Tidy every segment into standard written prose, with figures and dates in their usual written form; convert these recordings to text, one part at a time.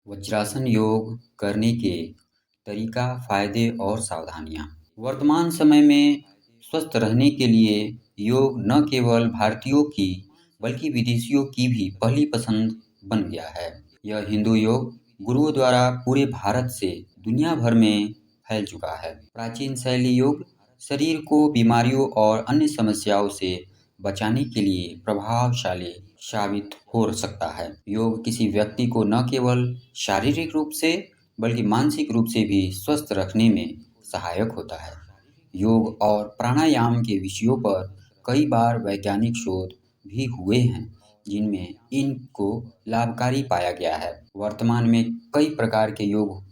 वज्रासन योग करने के तरीका, फायदे और सावधानियाँ। वर्तमान समय में स्वस्थ रहने के लिए योग न केवल भारतीयों की बल्कि विदेशियों की भी पहली पसंद बन गया है। यह हिंदू योग गुरुओं द्वारा पूरे भारत से दुनिया भर में फैल चुका है। प्राचीन शैली योग शरीर को बीमारियों और अन्य समस्याओं से बचाने के लिए प्रभावशाली साबित हो सकता है। योग किसी व्यक्ति को न केवल शारीरिक रूप से बल्कि मानसिक रूप से भी स्वस्थ रखने में सहायक होता है। योग और प्राणायाम के विषयों पर कई बार वैज्ञानिक शोध भी हुए हैं, जिनमें इनको लाभकारी पाया गया है। वर्तमान में कई प्रकार के योग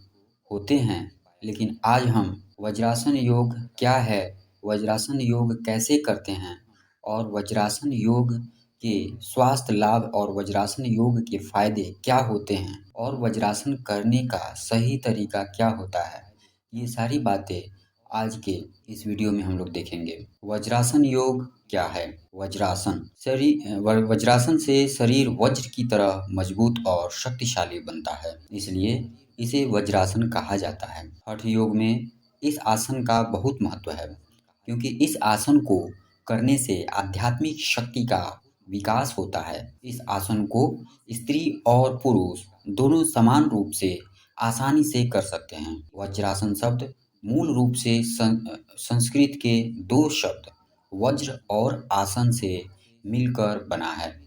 होते हैं, लेकिन आज हम वज्रासन योग क्या है, वज्रासन योग कैसे करते हैं और वज्रासन योग के स्वास्थ्य लाभ और वज्रासन योग के फायदे क्या होते हैं और वज्रासन करने का सही तरीका क्या होता है, ये सारी बातें आज के इस वीडियो में हम लोग देखेंगे। वज्रासन योग क्या है? वज्रासन से शरीर वज्र की तरह मजबूत और शक्तिशाली बनता है, इसलिए इसे वज्रासन कहा जाता है। हठ योग में इस आसन का बहुत महत्व है, क्योंकि इस आसन को करने से आध्यात्मिक शक्ति का विकास होता है। इस आसन को स्त्री और पुरुष दोनों समान रूप से आसानी से कर सकते हैं। वज्रासन शब्द मूल रूप से संस्कृत के दो शब्द वज्र और आसन से मिलकर बना है,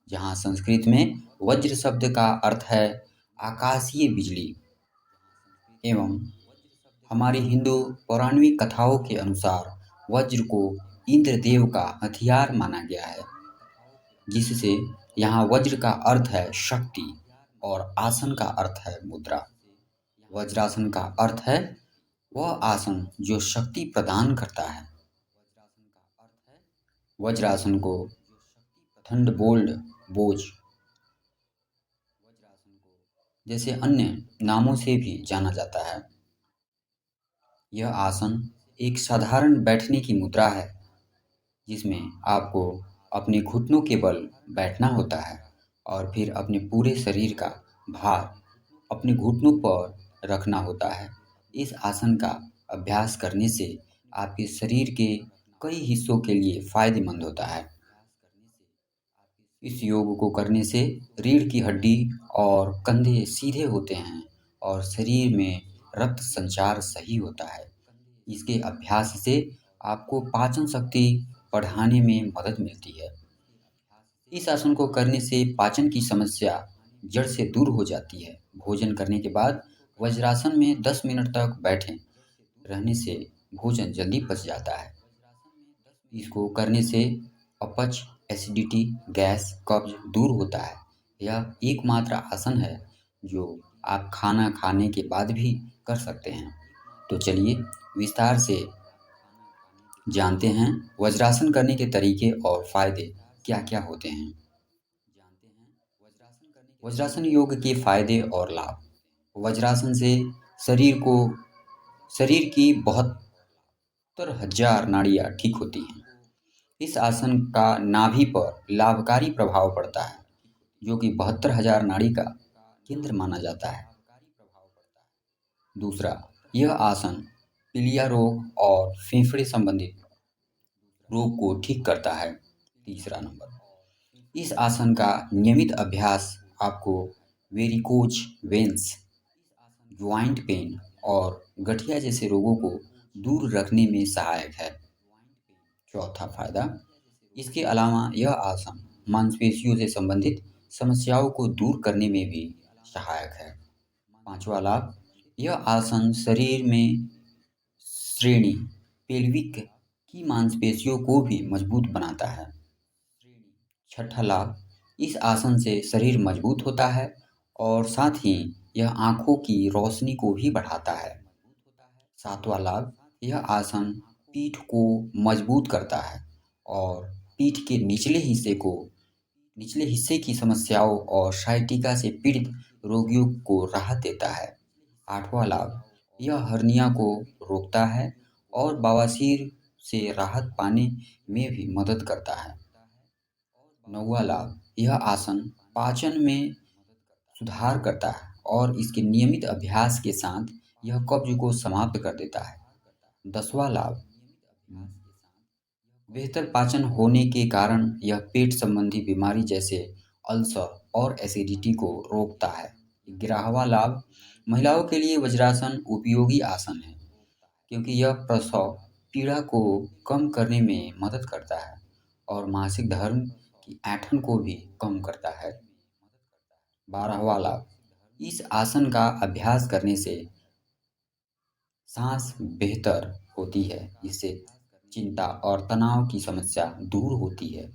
जहाँ संस्कृत में वज्र शब्द का अर्थ है आकाशीय बिजली एवं हमारी हिंदू पौराणिक कथाओं के अनुसार वज्र को इंद्रदेव का हथियार माना गया है, जिससे यहाँ वज्र का अर्थ है शक्ति और आसन का अर्थ है मुद्रा। वज्रासन का अर्थ है वह आसन जो शक्ति प्रदान करता है। वज्रासन को थंडरबोल्ट बोझ जैसे अन्य नामों से भी जाना जाता है। यह आसन एक साधारण बैठने की मुद्रा है, जिसमें आपको अपने घुटनों के बल बैठना होता है और फिर अपने पूरे शरीर का भार अपने घुटनों पर रखना होता है। इस आसन का अभ्यास करने से आपके शरीर के कई हिस्सों के लिए फायदेमंद होता है। इस योग को करने से रीढ़ की हड्डी और कंधे सीधे होते हैं और शरीर में रक्त संचार सही होता है। इसके अभ्यास से आपको पाचन शक्ति बढ़ाने में मदद मिलती है। इस आसन को करने से पाचन की समस्या जड़ से दूर हो जाती है। भोजन करने के बाद वज्रासन में 10 मिनट तक बैठे रहने से भोजन जल्दी पच जाता है। इसको करने से अपच, एसिडिटी, गैस, कब्ज दूर होता है। यह एकमात्र आसन है जो आप खाना खाने के बाद भी कर सकते हैं। तो चलिए विस्तार से जानते हैं वज्रासन करने के तरीके और फायदे क्या-क्या होते हैं। वज्रासन योग के फायदे और लाभ। वज्रासन से शरीर की 72,000 नाड़ियाँ ठीक होती हैं। इस आसन का नाभि पर लाभकारी प्रभाव पड़ता है, जो कि 72,000 नाड़ी का केंद्र माना जाता है। दूसरा, यह आसन पीलिया रोग और फेफड़े संबंधित रोग को ठीक करता है। तीसरा नंबर, इस आसन का नियमित अभ्यास आपको वेरिकोज वेन्स, ज्वाइंट पेन और गठिया जैसे रोगों को दूर रखने में सहायक है। चौथा फायदा, इसके अलावा यह आसन मांसपेशियों से संबंधित समस्याओं को दूर करने में भी सहायक है। पांचवा लाभ, यह आसन शरीर में श्रेणी पेल्विक की मांसपेशियों को भी मजबूत बनाता है। छठा लाभ, इस आसन से शरीर मजबूत होता है और साथ ही यह आँखों की रोशनी को भी बढ़ाता है। सातवां लाभ, यह आसन पीठ को मजबूत करता है और पीठ के निचले हिस्से की समस्याओं और साइटिका से पीड़ित रोगियों को राहत देता है। आठवां लाभ, यह हर्निया को रोकता है और बवासीर से राहत पाने में भी मदद करता है। नौवां लाभ, यह आसन पाचन में सुधार करता है और इसके नियमित अभ्यास के साथ यह कब्ज को समाप्त कर देता है। 10वां लाभ, बेहतर पाचन होने के कारण यह पेट संबंधी बीमारी जैसे अल्सर और एसिडिटी को रोकता है। 11वां लाभ, महिलाओं के लिए वज्रासन उपयोगी आसन है क्योंकि यह प्रसव पीड़ा को कम करने में मदद करता है और मासिक धर्म की ऐंठन को भी कम करता है। 12वां लाभ, इस आसन का अभ्यास करने से सांस बेहतर होती है, इससे चिंता और तनाव की समस्या दूर होती है।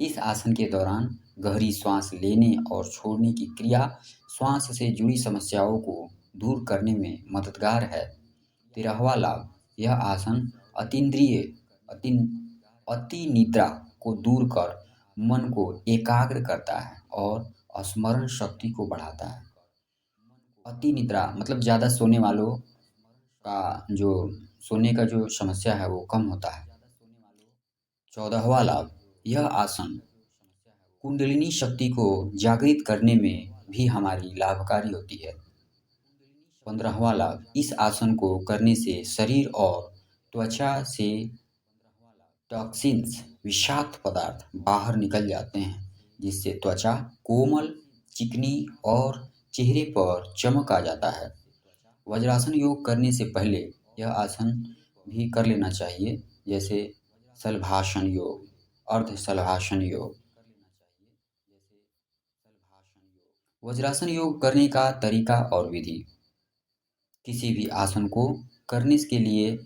इस आसन के दौरान गहरी सांस लेने और छोड़ने की क्रिया श्वास से जुड़ी समस्याओं को दूर करने में मददगार है। 13वां लाभ, यह आसन अतीन्द्रिय अति अति निद्रा को दूर कर मन को एकाग्र करता है और स्मरण शक्ति को बढ़ाता है। अति निद्रा मतलब ज़्यादा सोने वालों का जो सोने का जो समस्या है वो कम होता है। 14वां लाभ, यह आसन कुंडलिनी शक्ति को जागृत करने में भी हमारी लाभकारी होती है। 15वां लाभ, इस आसन को करने से शरीर और त्वचा से टॉक्सिन्स विषाक्त पदार्थ बाहर निकल जाते हैं, जिससे त्वचा कोमल, चिकनी और चेहरे पर चमक आ जाता है। वज्रासन योग करने से पहले यह आसन भी कर लेना चाहिए, जैसे शलभासन योग, अर्ध शलभासन योग। वज्रासन योग करने का तरीका और विधि, किसी भी आसन को करने के लिए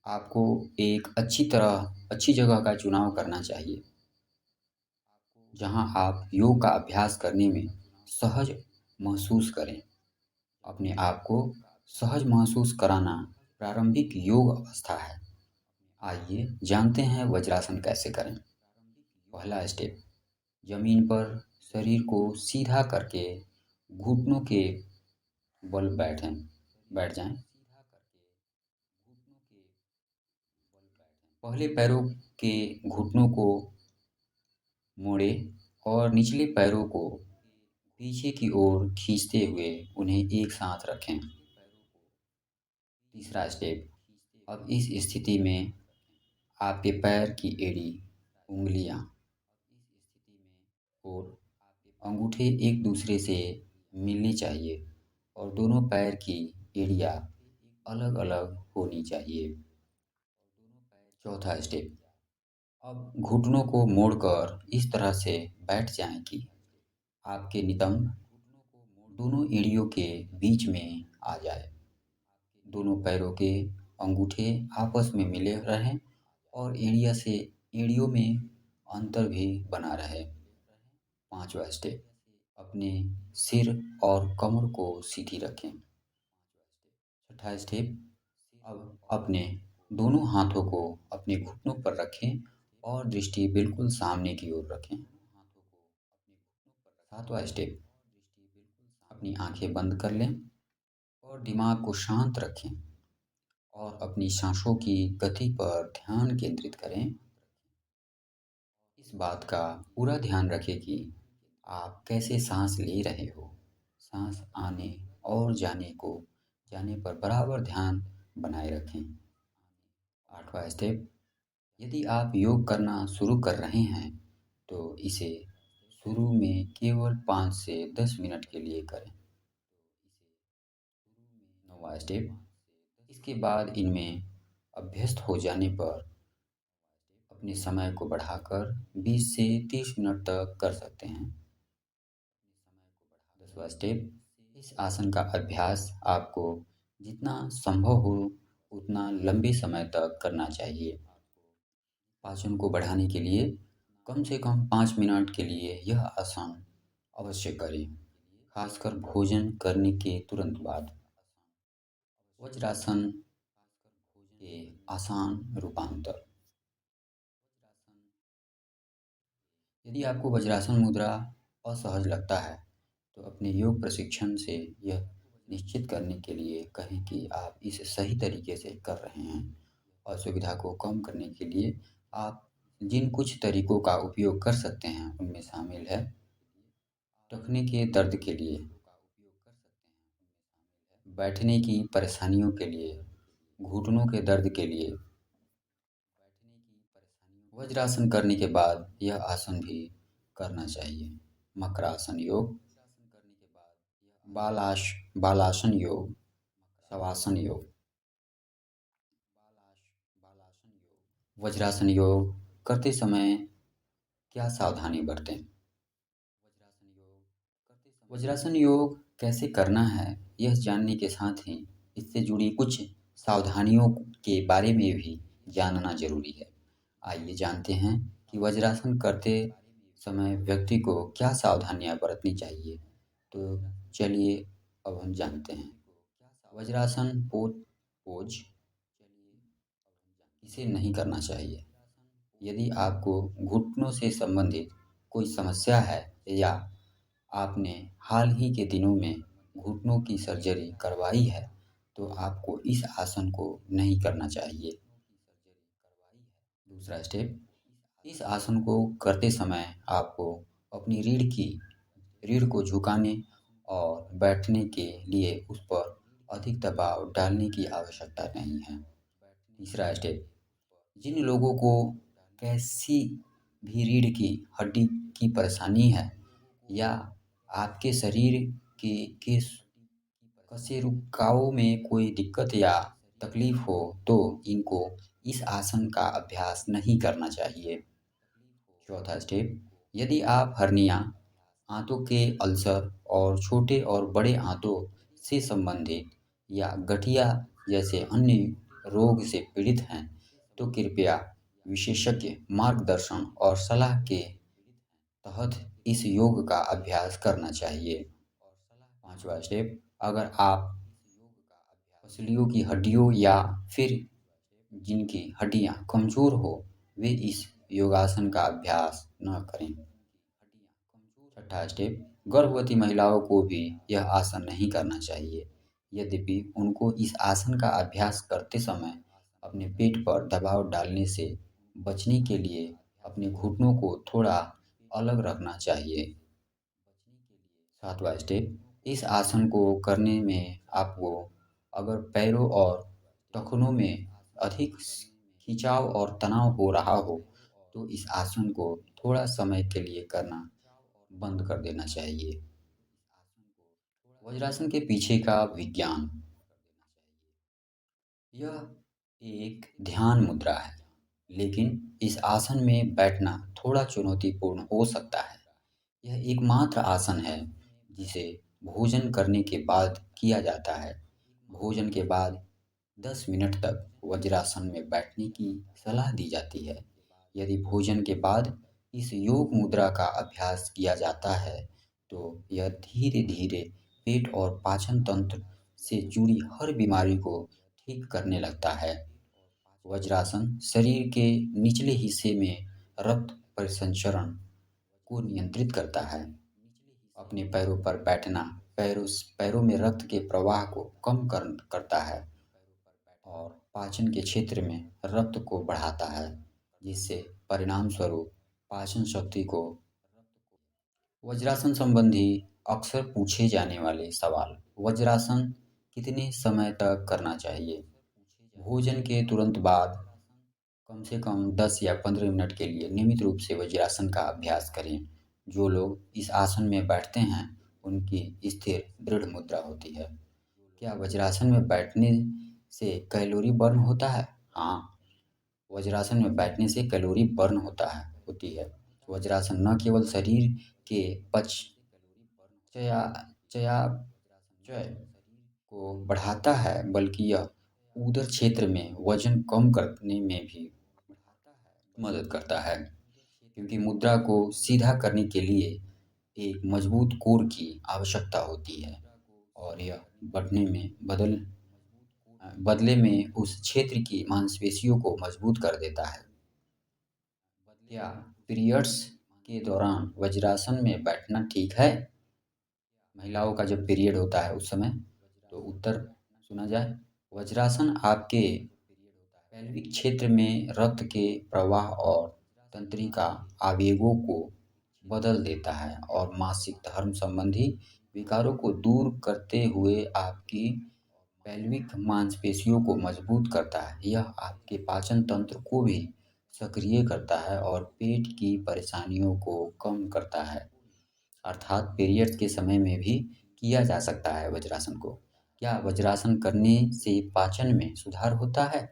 आपको एक अच्छी जगह का चुनाव करना चाहिए, जहां आप योग का अभ्यास करने में सहज महसूस करें। अपने आप को सहज महसूस कराना प्रारंभिक योग अवस्था है। आइए जानते हैं वज्रासन कैसे करें। पहला स्टेप, जमीन पर शरीर को सीधा करके घुटनों के बल बैठ जाएं। पहले पैरों के घुटनों को मोड़ें और निचले पैरों को पीछे की ओर खींचते हुए उन्हें एक साथ रखें। तीसरा स्टेप, अब इस स्थिति में आपके पैर की एड़ी, उंगलियां और अंगूठे एक दूसरे से मिलनी चाहिए और दोनों पैर की एड़ियां अलग-अलग होनी चाहिए। चौथा स्टेप, अब घुटनों को मोड़कर इस तरह से बैठ जाएं कि आपके नितंब दोनों एड़ियों के बीच में आ जाए। दोनों पैरों के अंगूठे आपस में मिले रहें और एड़ियों में अंतर भी बना रहे। पांचवा स्टेप, अपने सिर और कमर को सीधी रखें। छठा स्टेप, अब अपने दोनों हाथों को अपने घुटनों पर रखें और दृष्टि बिल्कुल सामने की ओर रखें। सातवां स्टेप, अपनी आंखें बंद कर लें और दिमाग को शांत रखें और अपनी सांसों की गति पर ध्यान केंद्रित करें। इस बात का पूरा ध्यान रखें कि आप कैसे सांस ले रहे हो। सांस आने और जाने पर बराबर ध्यान बनाए रखें। आठवां स्टेप, यदि आप योग करना शुरू कर रहे हैं तो इसे शुरू में केवल 5 से 10 मिनट के लिए करें। नौवां स्टेप, इसके बाद इनमें अभ्यस्त हो जाने पर अपने समय को बढ़ाकर 20 से 30 मिनट तक कर सकते हैं। 10वां स्टेप, इस आसन का अभ्यास आपको जितना संभव हो उतना लंबे समय तक करना चाहिए। पाचन को बढ़ाने के लिए कम से कम 5 मिनट के लिए यह आसन अवश्य करें, खासकर भोजन करने के तुरंत बाद। वज्रासन के आसान रूपांतर, यदि आपको वज्रासन मुद्रा असहज लगता है तो अपने योग प्रशिक्षण से यह निश्चित करने के लिए कहें कि आप इसे सही तरीके से कर रहे हैं। असुविधा को कम करने के लिए आप जिन कुछ तरीकों का उपयोग कर सकते हैं उनमें शामिल है टखने के दर्द के लिए बैठने की परेशानियों के लिए, घुटनों के दर्द के लिए वज्रासन करने के बाद यह आसन भी करना चाहिए। मकरासन योग, बालासन योग, शवासन योग। वज्रासन योग करते समय क्या सावधानी बरतें? वज्रासन योग कैसे करना है, यह जानने के साथ ही इससे जुड़ी कुछ सावधानियों के बारे में भी जानना जरूरी है। आइए जानते हैं कि वज्रासन करते समय व्यक्ति को क्या सावधानियां बरतनी चाहिए। तो चलिए अब हम जानते हैं। वज्रासन पोज इसे नहीं करना चाहिए। यदि आपको घुटनों से संबंधित कोई समस्या है या आपने हाल ही के दिनों में घुटनों की सर्जरी करवाई है, तो आपको इस आसन को नहीं करना चाहिए। दूसरा स्टेप, इस आसन को करते समय आपको अपनी रीढ़ को झुकाने और बैठने के लिए उस पर अधिक दबाव डालने की आवश्यकता नहीं है। तीसरा स्टेप, जिन लोगों को कैसी भी रीढ़ की हड्डी की परेशानी है या आपके शरीर के कशेरुकाओं में कोई दिक्कत या तकलीफ हो, तो इनको इस आसन का अभ्यास नहीं करना चाहिए। चौथा स्टेप, यदि आप हर्निया, आंतों के अल्सर और छोटे और बड़े आंतों से संबंधित या गठिया जैसे अन्य रोग से पीड़ित हैं, तो कृपया विशेषज्ञ मार्गदर्शन और सलाह के तहत इस योग का अभ्यास करना चाहिए। पांचवा स्टेप, अगर आप पसलियों की हड्डियों या फिर जिनकी हड्डियां कमजोर हो, वे इस योगासन का अभ्यास न करें। छठा स्टेप, गर्भवती महिलाओं को भी यह आसन नहीं करना चाहिए। यद्यपि उनको इस आसन का अभ्यास करते समय अपने पेट पर दबाव डालने से बचने के लिए अपने घुटनों को थोड़ा अलग रखना चाहिए। सातवां स्टेप, इस आसन को करने में आपको अगर पैरों और टखनों में अधिक खिंचाव और तनाव हो रहा हो, तो इस आसन को थोड़ा समय के लिए करना बंद कर देना चाहिए। वज्रासन के पीछे का विज्ञान, यह एक ध्यान मुद्रा है, लेकिन इस आसन में बैठना थोड़ा चुनौतीपूर्ण हो सकता है। यह एकमात्र आसन है जिसे भोजन करने के बाद किया जाता है। भोजन के बाद 10 मिनट तक वज्रासन में बैठने की सलाह दी जाती है। यदि भोजन के बाद इस योग मुद्रा का अभ्यास किया जाता है, तो यह धीरे-धीरे पेट और पाचन तंत्र से जुड़ी हर बीमारी को ठीक करने लगता है। वज्रासन शरीर के निचले हिस्से में रक्त परिसंचरण को नियंत्रित करता है। अपने पैरों पर बैठना पैरों में रक्त के प्रवाह को करता है और पाचन के क्षेत्र में रक्त को बढ़ाता है, जिससे परिणाम स्वरूप पाचन शक्ति को। वज्रासन संबंधी अक्सर पूछे जाने वाले सवाल। वज्रासन कितने समय तक करना चाहिए? भोजन के तुरंत बाद कम से कम 10 या 15 मिनट के लिए नियमित रूप से वज्रासन का अभ्यास करें। जो लोग इस आसन में बैठते हैं, उनकी स्थिर दृढ़ मुद्रा होती है। क्या वज्रासन में बैठने से कैलोरी बर्न होता है? हाँ, वज्रासन में बैठने से कैलोरी बर्न होती है। वज्रासन न केवल शरीर के चयापचय को बढ़ाता है, बल्कि यह उदर क्षेत्र में वजन कम करने में भी मदद करता है, क्योंकि मुद्रा को सीधा करने के लिए एक मजबूत कोर की आवश्यकता होती है और यह बढ़ने में बदले में उस क्षेत्र की मांसपेशियों को मजबूत कर देता है। क्या पीरियड्स के दौरान वज्रासन में बैठना ठीक है? महिलाओं का जब पीरियड होता है उस समय, तो उत्तर सुना जाए। वज्रासन आपके पैल्विक क्षेत्र में रक्त के प्रवाह और तंत्रिका आवेगों को बदल देता है और मासिक धर्म संबंधी विकारों को दूर करते हुए आपकी पैल्विक मांसपेशियों को मजबूत करता है। यह आपके पाचन तंत्र को भी सक्रिय करता है और पेट की परेशानियों को कम करता है। अर्थात पीरियड्स के समय में भी किया जा सकता है वज्रासन को। क्या वज्रासन करने से पाचन में सुधार होता है?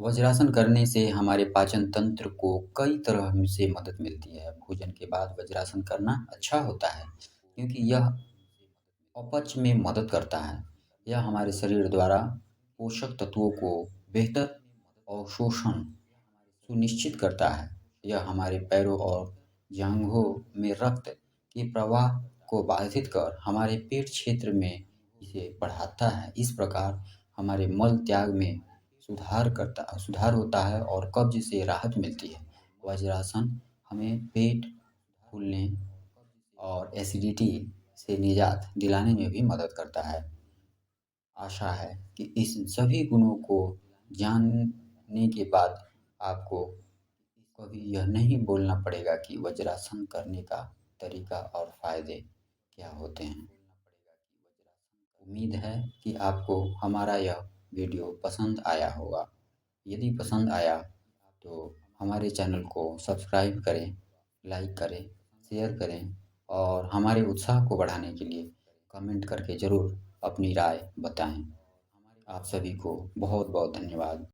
वज्रासन करने से हमारे पाचन तंत्र को कई तरह से मदद मिलती है। भोजन के बाद वज्रासन करना अच्छा होता है क्योंकि यह अपच में मदद करता है। यह हमारे शरीर द्वारा पोषक तत्वों को बेहतर अवशोषण सुनिश्चित करता है। यह हमारे पैरों और जांघों में रक्त के प्रवाह को बाधित कर हमारे पेट क्षेत्र में इसे बढ़ाता है। इस प्रकार हमारे मल त्याग में सुधार होता है और कब्ज से राहत मिलती है। वज्रासन हमें पेट फूलने और एसिडिटी से निजात दिलाने में भी मदद करता है। आशा है कि इस सभी गुणों को जानने के बाद आपको कभी यह नहीं बोलना पड़ेगा कि वज्रासन करने का तरीका और फायदे क्या होते हैं। उम्मीद है कि आपको हमारा यह वीडियो पसंद आया होगा। यदि पसंद आया तो हमारे चैनल को सब्सक्राइब करें, लाइक करें, शेयर करें और हमारे उत्साह को बढ़ाने के लिए कमेंट करके ज़रूर अपनी राय बताएं। आप सभी को बहुत बहुत धन्यवाद।